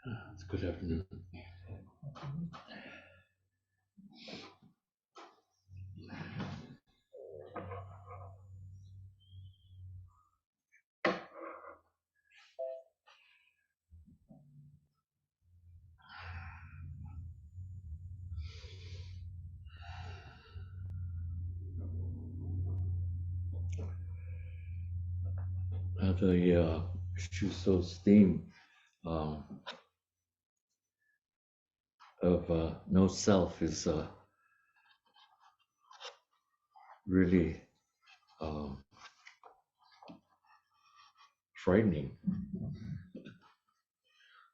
Good afternoon. The Shuso's theme um, of no self is really um, frightening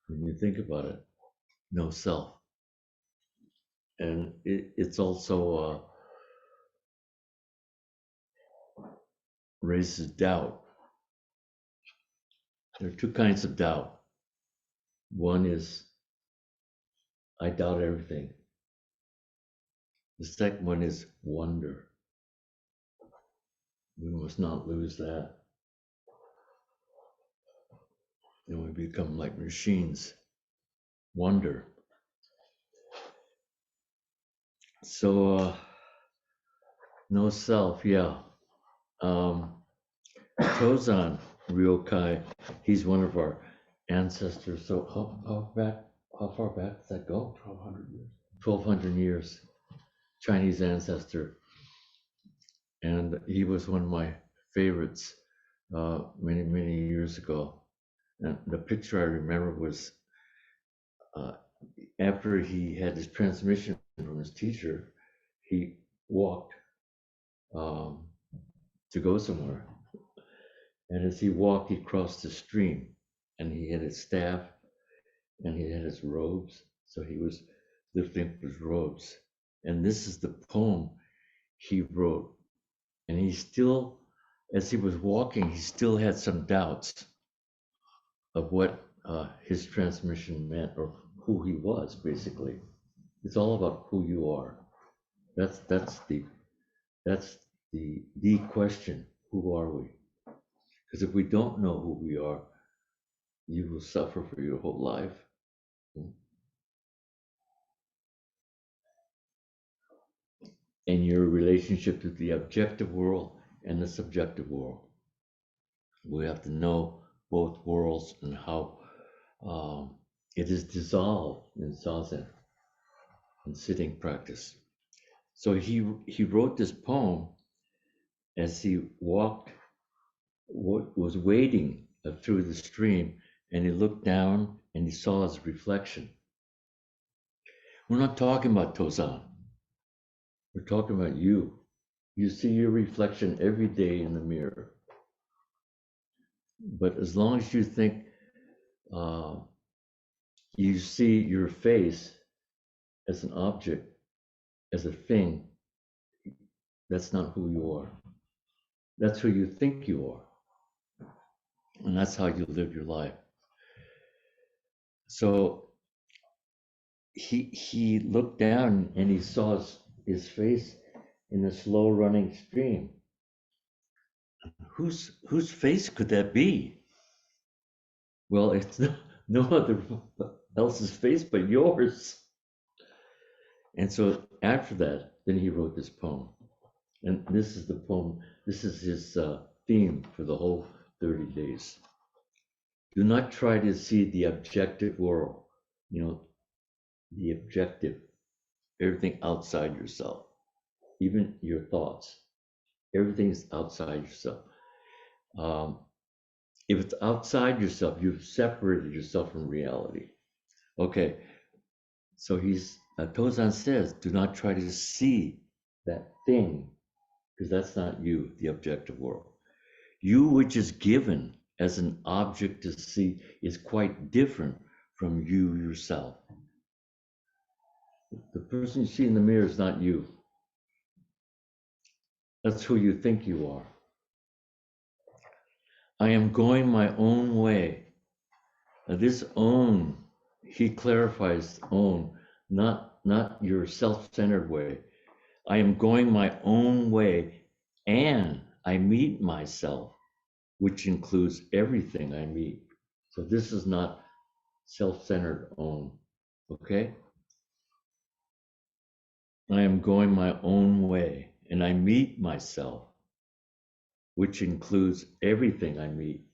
when you think about it. No self, and it's also raises doubt. There are two kinds of doubt. One is I doubt everything. The second one is wonder. We must not lose that. Then we become like machines. Wonder. So no self, yeah. Tozan Ryokai, he's one of our ancestors. So how far back does that go? 1,200 years. 1,200 years, Chinese ancestor. And he was one of my favorites many, many years ago. And the picture I remember was after he had his transmission from his teacher, he walked um, to go somewhere. And as he walked, he crossed the stream, and he had his staff, and he had his robes. So he was lifting up his robes. And this is the poem he wrote. And he still, as he was walking, he still had some doubts of what his transmission meant or who he was, basically. It's all about who you are. That's the question. Who are we? Because if we don't know who we are, you will suffer for your whole life. And your relationship to the objective world and the subjective world. We have to know both worlds and how it is dissolved in zazen, in sitting practice. So he wrote this poem as he walked, was wading through the stream, and he looked down and he saw his reflection. We're not talking about Tozan. We're talking about you. You see your reflection every day in the mirror. But as long as you think you see your face as an object, as a thing, that's not who you are. That's who you think you are. And that's how you live your life. So he looked down and he saw his face in a slow running stream. Whose face could that be? Well, it's no other else's face but yours. And so after that, then he wrote this poem. And this is the poem, this is his theme for the whole 30 days. Do not try to see the objective world, the objective, everything outside yourself, even your thoughts, everything's outside yourself. If it's outside yourself, you've separated yourself from reality. Okay, so Tozan says, do not try to see that thing, because that's not you, the objective world. You, which is given as an object to see, is quite different from you yourself. The person you see in the mirror is not you. That's who you think you are. I am going my own way. Now this own, he clarifies own, not your self-centered way. I am going my own way, and I meet myself, which includes everything I meet. So this is not self-centered own. Okay? I am going my own way, and I meet myself, which includes everything I meet.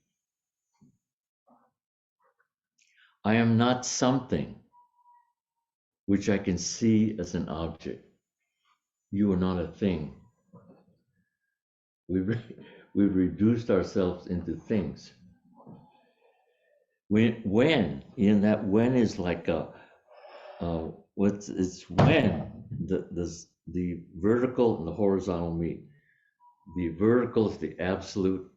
I am not something which I can see as an object. You are not a thing. We reduced ourselves into things. When in that when is like a it's when the vertical and the horizontal meet. The vertical is the absolute,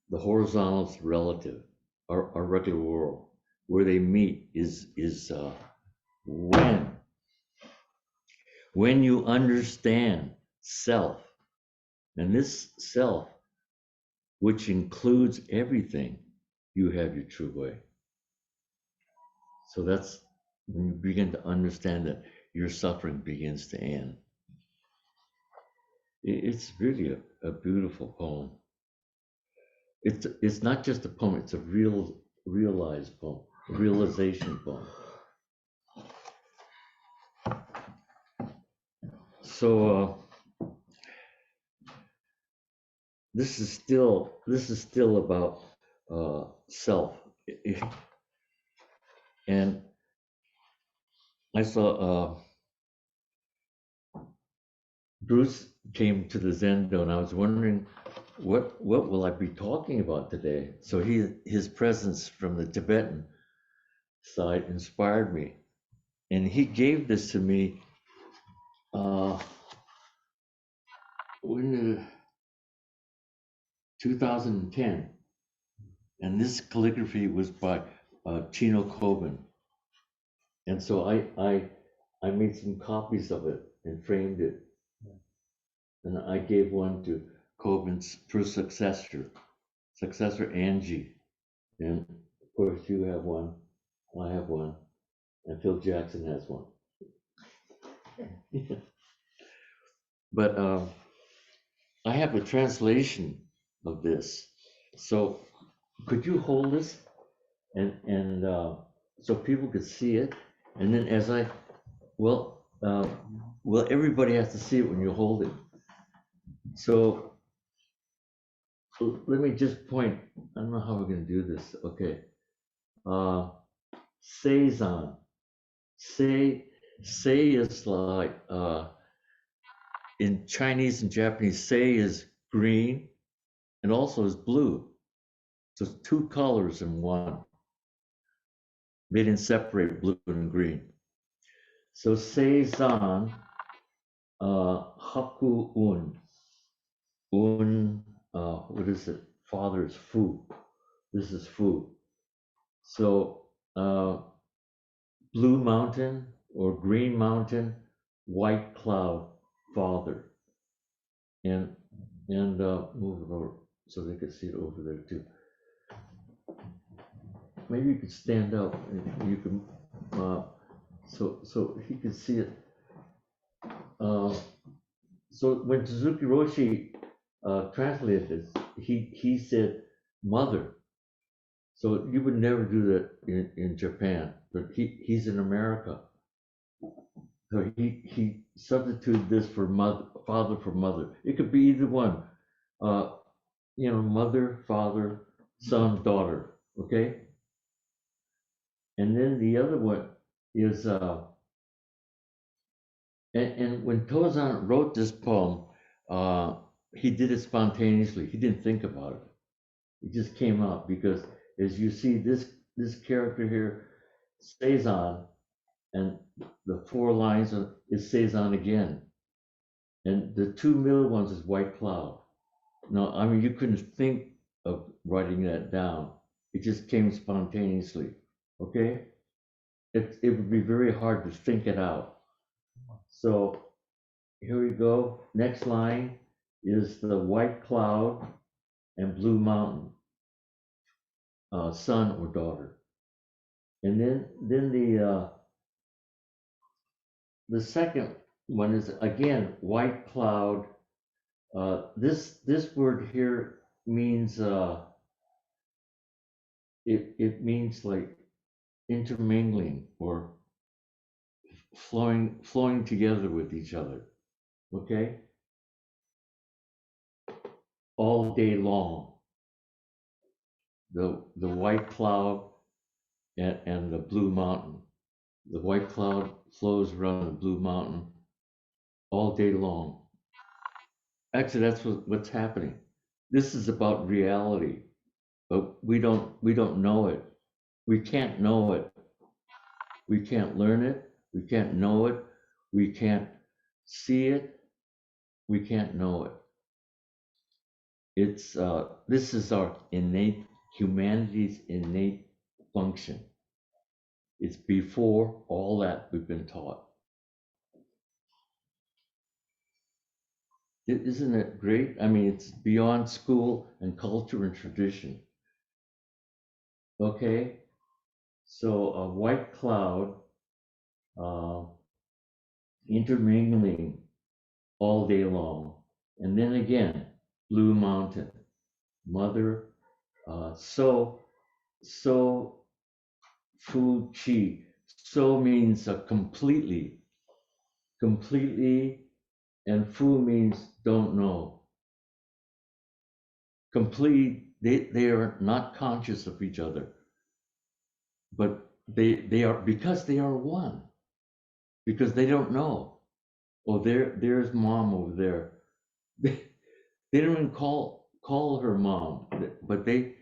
the horizontal is relative, our regular world. Where they meet is when you understand self, and this self, which includes everything, you have your true way. So that's when you begin to understand that your suffering begins to end. It's really a beautiful poem. It's not just a poem, it's a realized poem, a realization poem. So this is still about self. And I saw Bruce came to the Zendo, and I was wondering what will I be talking about today. So his presence from the Tibetan side inspired me, and he gave this to me in 2010, and this calligraphy was by Chino Coben, and so I made some copies of it and framed it, and I gave one to Coben's first successor Angie, and of course you have one, I have one, and Phil Jackson has one. But I have a translation of this. So could you hold this and so people could see it? And then as I, well, everybody has to see it when you hold it. So let me just point, I don't know how we're gonna do this. Okay. Seizan. Sei is like, in Chinese and Japanese, sei is green and also is blue. So it's two colors in one. They didn't separate blue and green. So seizan, haku what is it? Father is fu. This is fu. So blue mountain or green mountain, white cloud, father. And move it over so they could see it over there too. Maybe you could stand up and you can, so he could see it. So when Suzuki Roshi translated this, he said mother. So you would never do that in Japan, but he's in America. So he substituted this for mother, father for mother. It could be either one. Mother, father, son, daughter. Okay. And then the other one is and when Tozan wrote this poem, he did it spontaneously. He didn't think about it. It just came out because as you see this character here stays on, and the four lines it stays on again. And the two middle ones is white cloud. Now, I mean, you couldn't think of writing that down. It just came spontaneously. Okay? It would be very hard to think it out. So here we go. Next line is the white cloud and blue mountain, son or daughter. And then the second one is again white cloud. This word here means it means like intermingling or flowing together with each other. Okay? All day long. The white cloud and the blue mountain. The white cloud flows around the blue mountain all day long. Actually, that's what's happening. This is about reality, but we don't know it. We can't know it. We can't learn it. We can't know it. We can't see it. We can't know it. It's this is our innate humanity's innate function. It's before all that we've been taught. Isn't it great? I mean, it's beyond school and culture and tradition. Okay, so a white cloud uh, intermingling all day long, and then again, blue mountain, mother, so fu chi. So means completely, and fu means don't know. Complete, they are not conscious of each other, but they are, because they are one, because they don't know. Oh, there's mom over there. They don't even call her mom, but they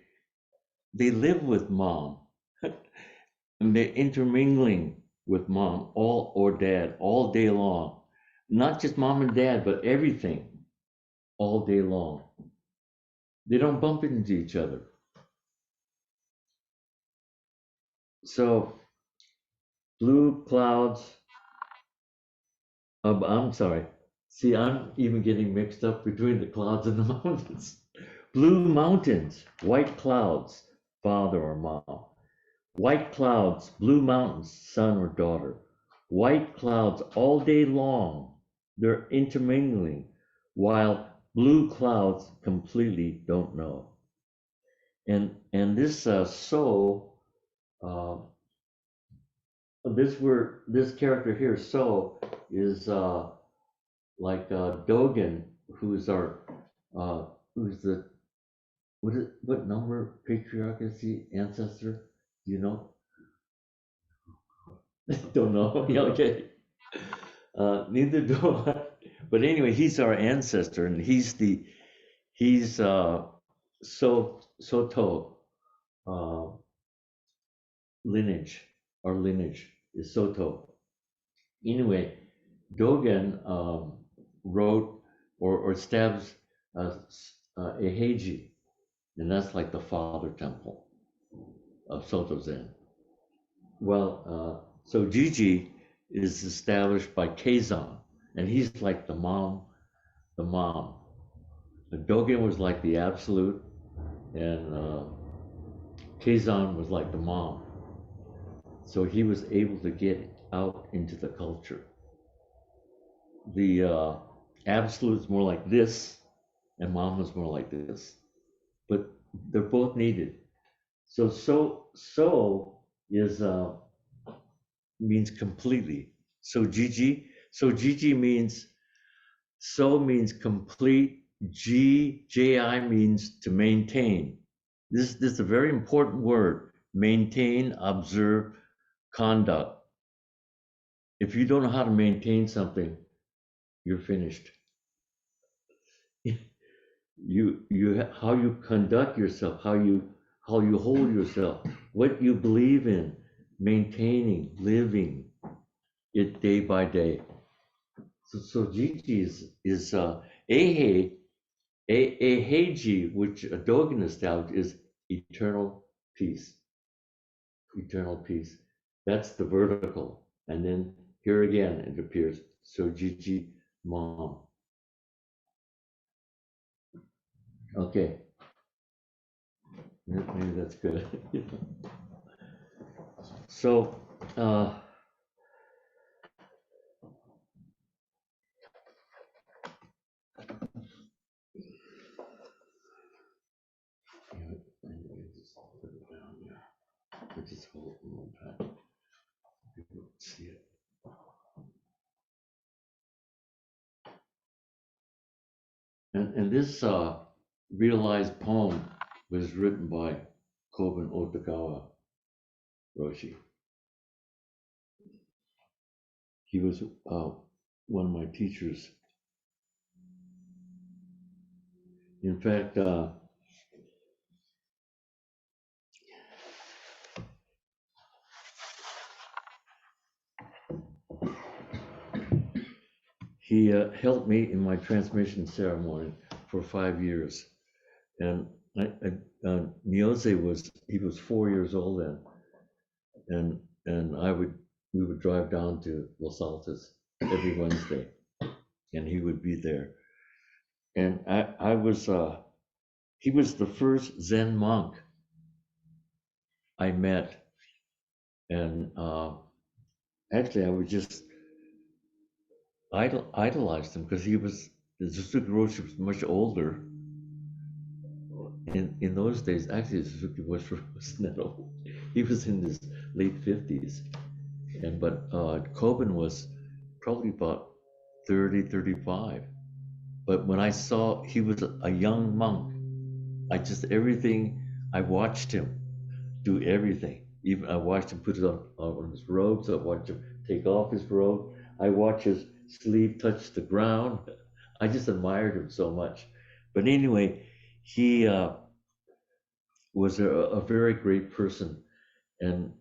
live with mom, and they're intermingling with mom all or dad all day long. Not just mom and dad, but everything all day long. They don't bump into each other. So blue clouds. I'm sorry. See, I'm even getting mixed up between the clouds and the mountains. Blue mountains, white clouds, father or mom. White clouds, blue mountains, son or daughter. White clouds all day long, they're intermingling, while blue clouds completely don't know. And this so uh, this character here, so, is like Dogen, who's our who's the what number patriarch is he, ancestor? Do you know? Don't know. Yeah, okay. Neither do I. But anyway, he's our ancestor, and he's Soto uh, lineage. Our lineage is Soto. Anyway, Dogen wrote or stabs Eheji, and that's like the father temple of Soto Zen. Well, so Gigi is established by Keizan, and he's like the mom. The mom. The Dogen was like the absolute, and Keizan was like the mom. So he was able to get out into the culture. The absolute is more like this, and mom was more like this, but they're both needed. So is means completely. So Gigi means, so means complete. Ji means to maintain. This is a very important word. Maintain, observe, conduct. If you don't know how to maintain something, you're finished. You how you conduct yourself, how you hold yourself, what you believe in, maintaining, living it day by day. So Gigi is Ehe, Eheji, which a Dogen established, is eternal peace. Eternal peace. That's the vertical. And then here again it appears. So Gigi, mom. Okay. Maybe that's good. So just put it down there. Just hold it see it. And this realized poem was written by Kobun Otagawa Roshi. He was one of my teachers. In fact, he helped me in my transmission ceremony for 5 years. And Nyoze he was 4 years old then. And we would drive down to Los Altos every Wednesday, and he would be there. And he was the first Zen monk I met. And actually, I would just idolize him because Suzuki Roshi was much older. In those days, actually, Suzuki wasn't that old. He was in his late 50s. But Kobun was probably about 30, 35. But when I saw he was a young monk, I watched him do everything. Even I watched him put it on his robes. I watched him take off his robe. I watched his sleeve touch the ground. I just admired him so much. But anyway, he was a very great person. And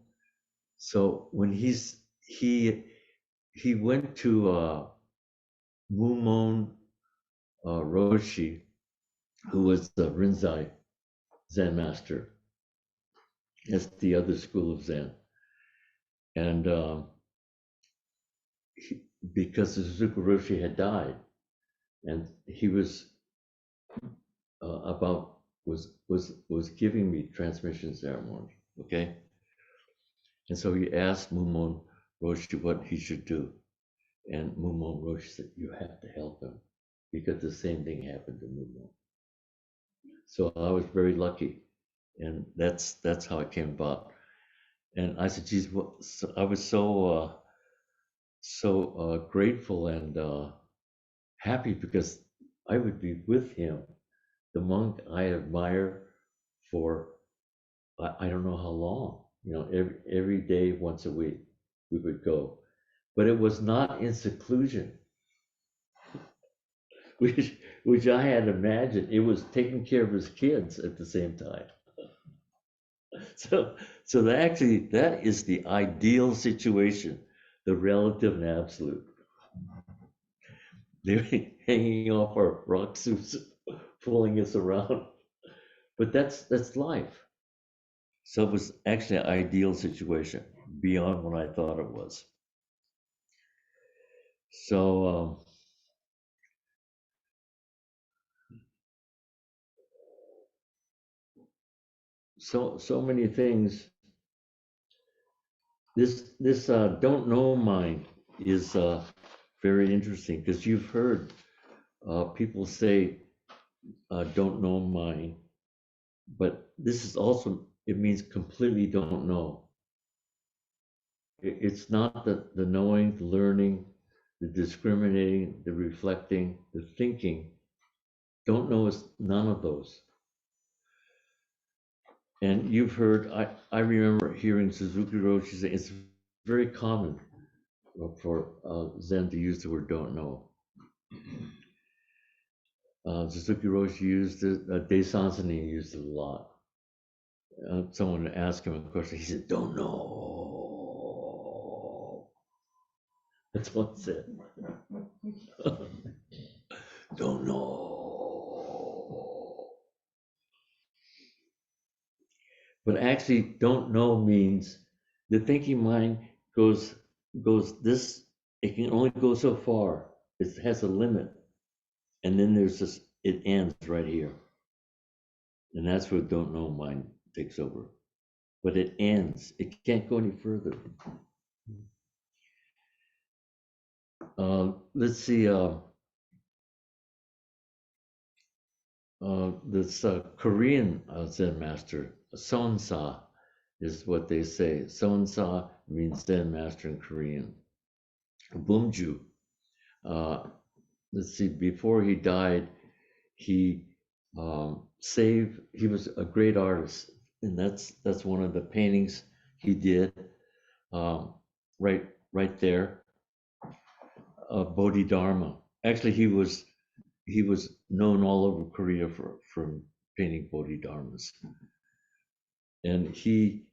so when he went to Mumon Roshi, who was the Rinzai Zen master. That's the other school of Zen. And because Suzuki Roshi had died, and he was was giving me transmission ceremony, okay? And so he asked Mumon Roshi what he should do. And Mumon Roshi said, you have to help him, because the same thing happened to Mumon. So I was very lucky, and that's how it came about. And I said, geez, I was so grateful and happy because I would be with him, the monk I admire for I don't know how long. Every day, once a week, we would go, but it was not in seclusion, which I had imagined. It was taking care of his kids at the same time. So that is the ideal situation, the relative and absolute. They're hanging off our rock suits, pulling us around. But that's life. So it was actually an ideal situation, beyond what I thought it was. So so many things. This don't know mind is very interesting, because you've heard people say don't know mind, but this is also, it means completely don't know. It's not the knowing, the learning, the discriminating, the reflecting, the thinking. Don't know is none of those. And you've heard, I remember hearing Suzuki Roshi say it's very common for Zen to use the word don't know. Suzuki Roshi used it, Daishansani used it a lot. Someone asked him a question, he said, don't know. That's what he said. Don't know. But actually, don't know means the thinking mind goes this, it can only go so far. It has a limit. And then there's this, it ends right here. And that's where don't know mind takes over. But it ends. It can't go any further. Let's see. This Korean Zen master, Sonsa, is what they say. Sonsa means Zen master in Korean. Bumju, uh, let's see, before he died, he he was a great artist, and that's one of the paintings he did, um, right there, Bodhidharma. Actually, he was known all over Korea for painting Bodhidharmas, and he,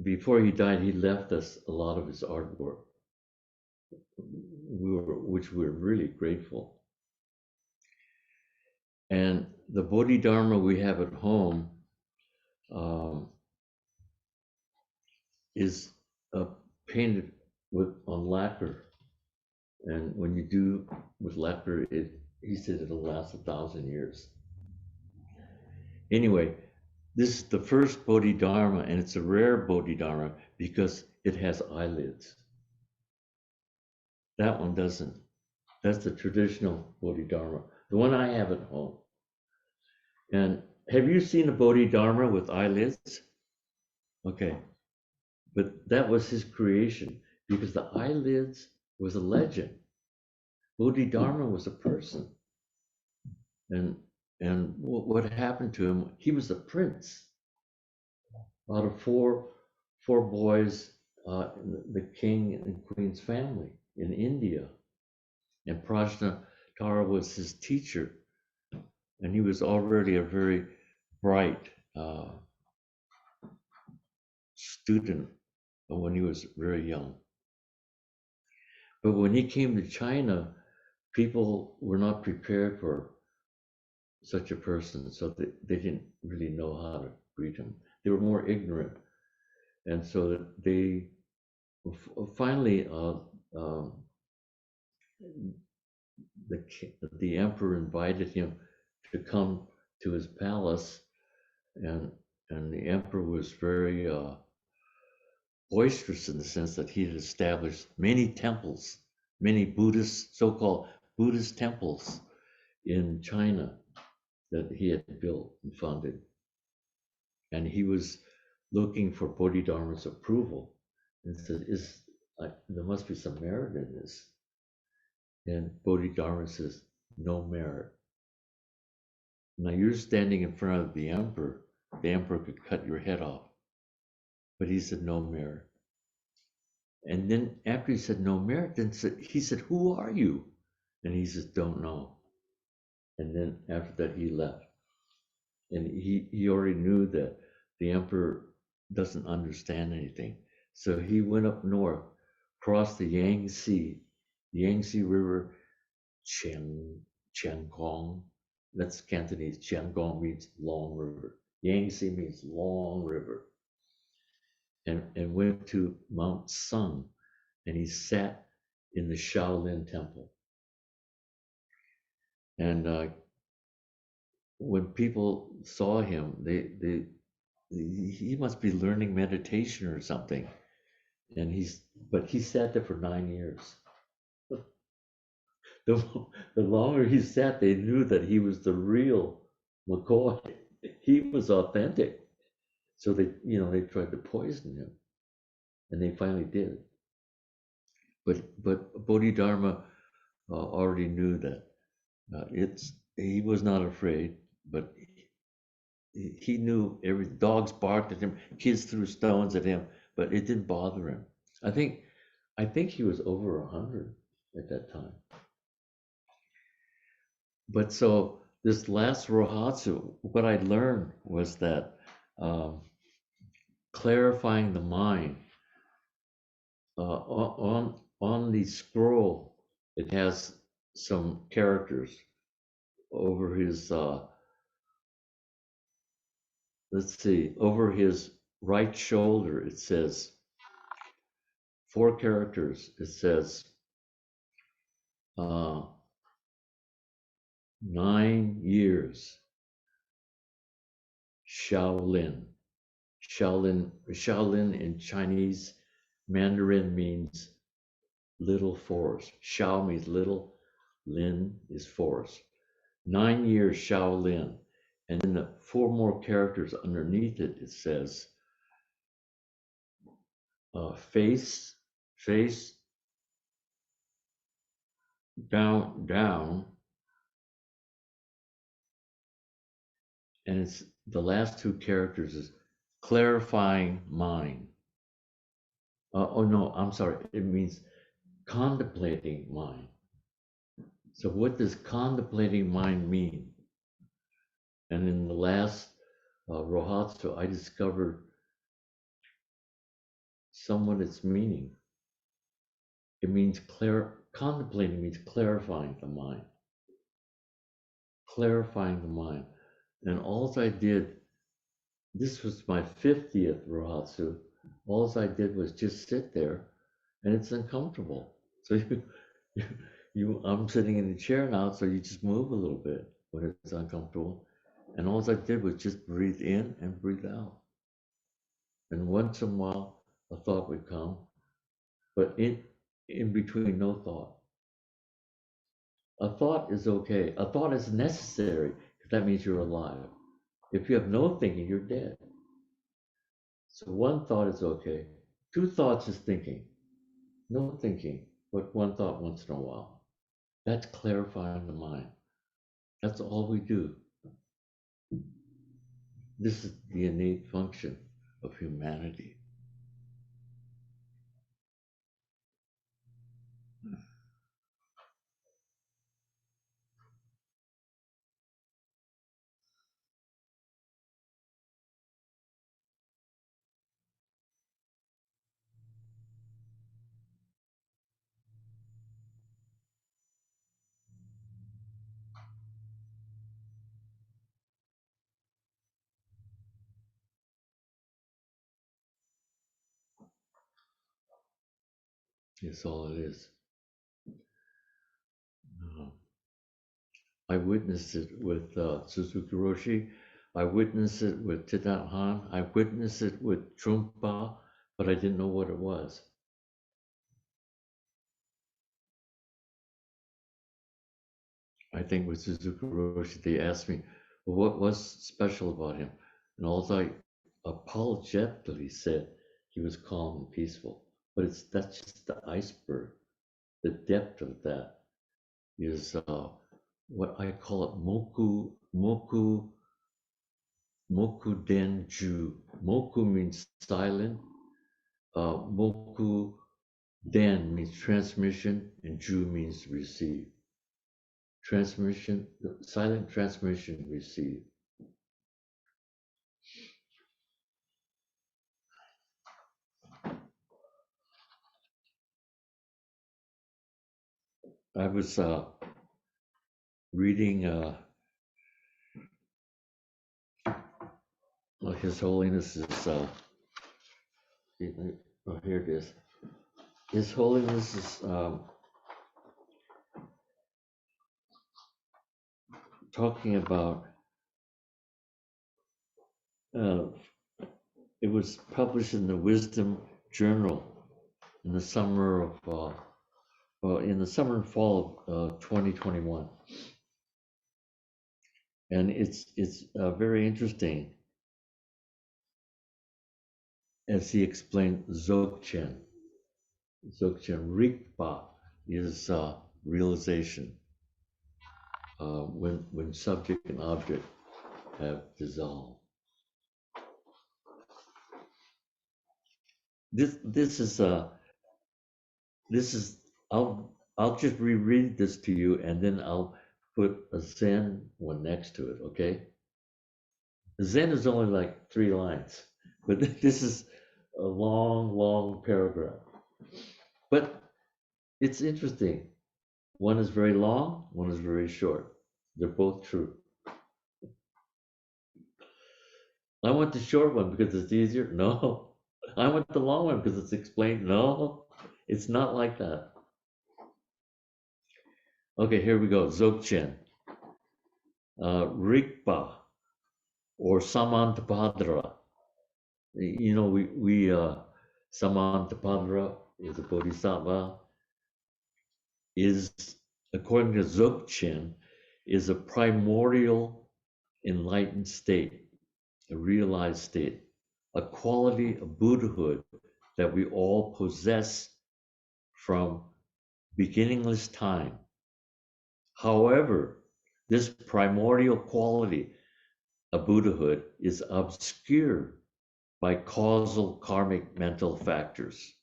before he died, he left us a lot of his artwork, which we're really grateful. And the Bodhidharma we have at home um, is painted on lacquer, and when you do with lacquer, he said it'll last 1,000 years. Anyway, this is the first Bodhidharma, and it's a rare Bodhidharma because it has eyelids. That one doesn't. That's the traditional Bodhidharma, the one I have at home. And have you seen a Bodhidharma with eyelids? Okay, but that was his creation because the eyelids was a legend. Bodhidharma was a person, and what happened to him? He was a prince out of four boys, the king and queen's family in India, and Prajnatara was his teacher, and he was already a very bright student when he was very young. But when he came to China, people were not prepared for such a person, so they didn't really know how to greet him. They were more ignorant, and so they finally the emperor invited him to come to his palace, and the emperor was very boisterous in the sense that he had established many temples, many Buddhist, so-called Buddhist temples in China that he had built and funded. And he was looking for Bodhidharma's approval and said, there must be some merit in this. And Bodhidharma says, no merit. Now you're standing in front of the emperor could cut your head off. But he said, no merit. And then after he said, no merit, then he said, who are you? And he says, don't know. And then after that, he left. And he already knew that the emperor doesn't understand anything. So he went up north, crossed the Yangtze River, Chiangong. That's Cantonese. Chiangong means long river. Yangtze means long river. And went to Mount Sung, and he sat in the Shaolin Temple. And when people saw him, he must be learning meditation or something. And but he sat there for 9 years. The longer he sat, they knew that he was the real McCoy. He was authentic. So they tried to poison him, and they finally did. But Bodhidharma already knew that he was not afraid, but he knew every dogs barked at him, kids threw stones at him, but it didn't bother him. I think he was over 100 at that time. But so this last Rohatsu, what I learned was that clarifying the mind on the scroll, it has some characters over his let's see, over his right shoulder. It says 4 characters. It says 9 years Shaolin. Shaolin in Chinese Mandarin means little forest. Shao means little, Lin is forest. 9 years Shaolin. And then the four more characters underneath it, it says face, face, down, down, and it's the last two characters is clarifying mind. Oh no, I'm sorry. It means contemplating mind. So what does contemplating mind mean? And in the last Rohatsu, I discovered somewhat its meaning. It means contemplating means clarifying the mind. Clarifying the mind. And all I did, this was my 50th Rohatsu, all I did was just sit there, and it's uncomfortable. So I'm sitting in a chair now, so you just move a little bit when it's uncomfortable. And all I did was just breathe in and breathe out. And once in a while, a thought would come, but in between, no thought. A thought is okay. A thought is necessary because that means you're alive. If you have no thinking, you're dead. So one thought is okay. Two thoughts is thinking. No thinking, but one thought once in a while. That's clarifying the mind. That's all we do. This is the innate function of humanity. That's all it is. Uh, I witnessed it with Suzuki Roshi. I witnessed it with Thich Han. I witnessed it with Trungpa, but I didn't know what it was. I think with Suzuki Roshi, they asked me, well, what was special about him? And all I apologetically said, he was calm and peaceful. But that's just the iceberg. The depth of that is what I call it moku denju. Moku means silent. Moku den means transmission, and ju means receive. Transmission, silent transmission, receive. I was reading His Holiness is oh, here it is. His Holiness is talking about uh, it was published in the Wisdom Journal in the summer of in the summer and fall of 2021, and it's very interesting as he explained Dzogchen. Dzogchen Rigpa is realization when subject and object have dissolved. This is I'll just reread this to you, and then I'll put a Zen one next to it. Okay. Zen is only like 3 lines, but this is a long paragraph. But it's interesting. One is very long, one is very short. They're both true. I want the short one because it's easier. No. I want the long one because it's explained. No, it's not like that. Okay, here we go. Dzogchen. Rigpa or Samantabhadra. You know, we Samantabhadra is a bodhisattva, is, according to Dzogchen, is a primordial enlightened state, a realized state, a quality of Buddhahood that we all possess from beginningless time. However, this primordial quality of Buddhahood is obscured by causal karmic mental factors,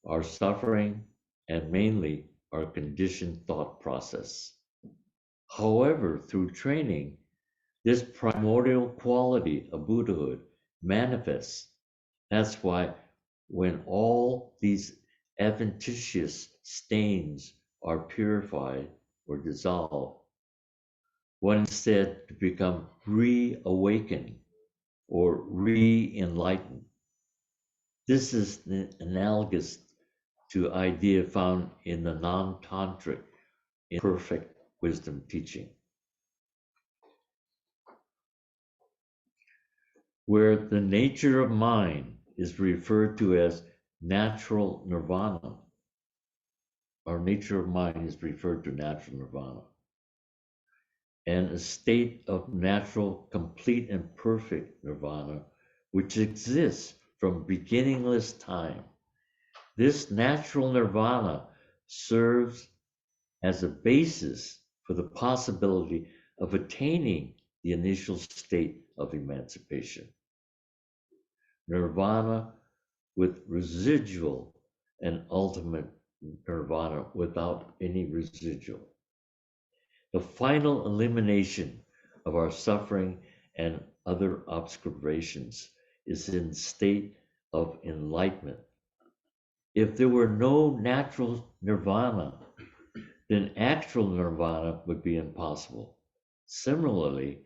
our suffering, and mainly our conditioned thought process. However, through training, this primordial quality of Buddhahood manifests. That's why when all these adventitious stains are purified or dissolved, one is said to become reawakened or re-enlightened. This is analogous to idea found in the non-tantric imperfect wisdom teaching, where the nature of mind is referred to as natural nirvana. Our nature of mind is referred to natural nirvana, and a state of natural, complete, and perfect nirvana, which exists from beginningless time. This natural nirvana serves as a basis for the possibility of attaining the initial state of emancipation. Nirvana with residual and ultimate nirvana without any residual. The final elimination of our suffering and other obscurations is in state of enlightenment. If there were no natural nirvana, then actual nirvana would be impossible. Similarly,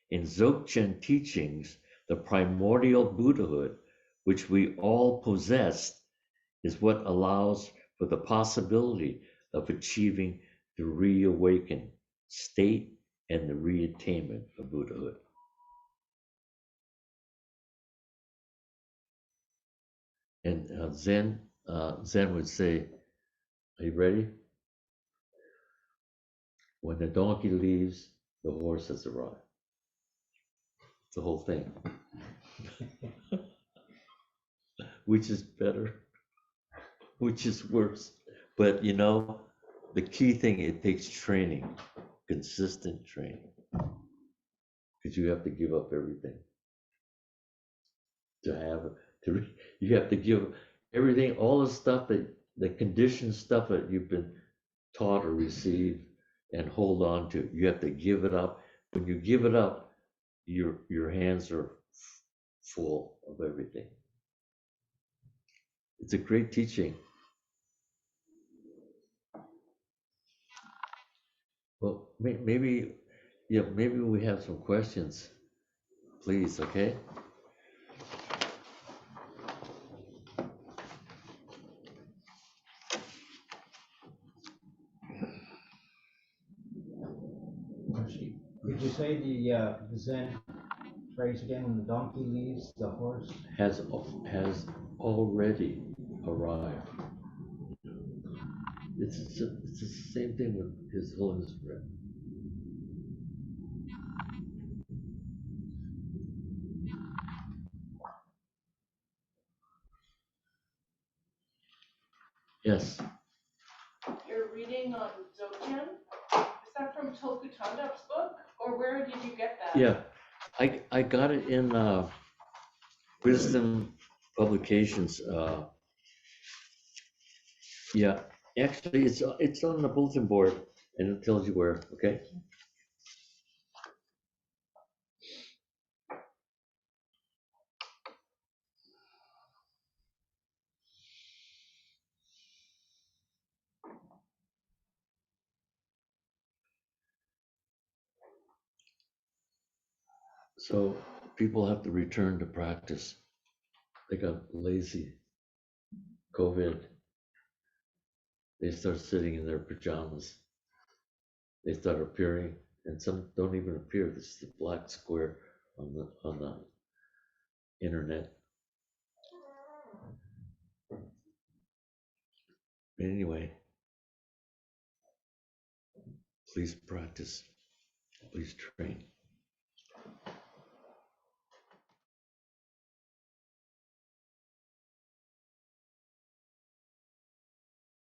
in Dzogchen teachings, the primordial Buddhahood, which we all possess, is what allows for the possibility of achieving the reawakened state and the reattainment of Buddhahood. And Zen would say, "Are you ready? When the donkey leaves, the horse has arrived." The whole thing. Which is better? Which is worse? But the key thing, it takes training, consistent training, because you have to give up everything to have to. You have to give everything, all the stuff the conditioned stuff that you've been taught or received, and hold on to. You have to give it up. When you give it up, your hands are full of everything. It's a great teaching. Well, maybe we have some questions, please. Okay. Could you say the Zen phrase again? When the donkey leaves, the horse has already arrived. It's the same thing with His Holiness Bread. Yes. You're reading on Dzogchen? Is that from Tokutandap's book? Or where did you get that? Yeah, I got it in Wisdom Publications. Yeah, actually, it's on the bulletin board, and it tells you where. Okay. So people have to return to practice. They got lazy. COVID. They start sitting in their pajamas. They start appearing, and some don't even appear. This is the black square on the internet. Anyway, please practice. Please train.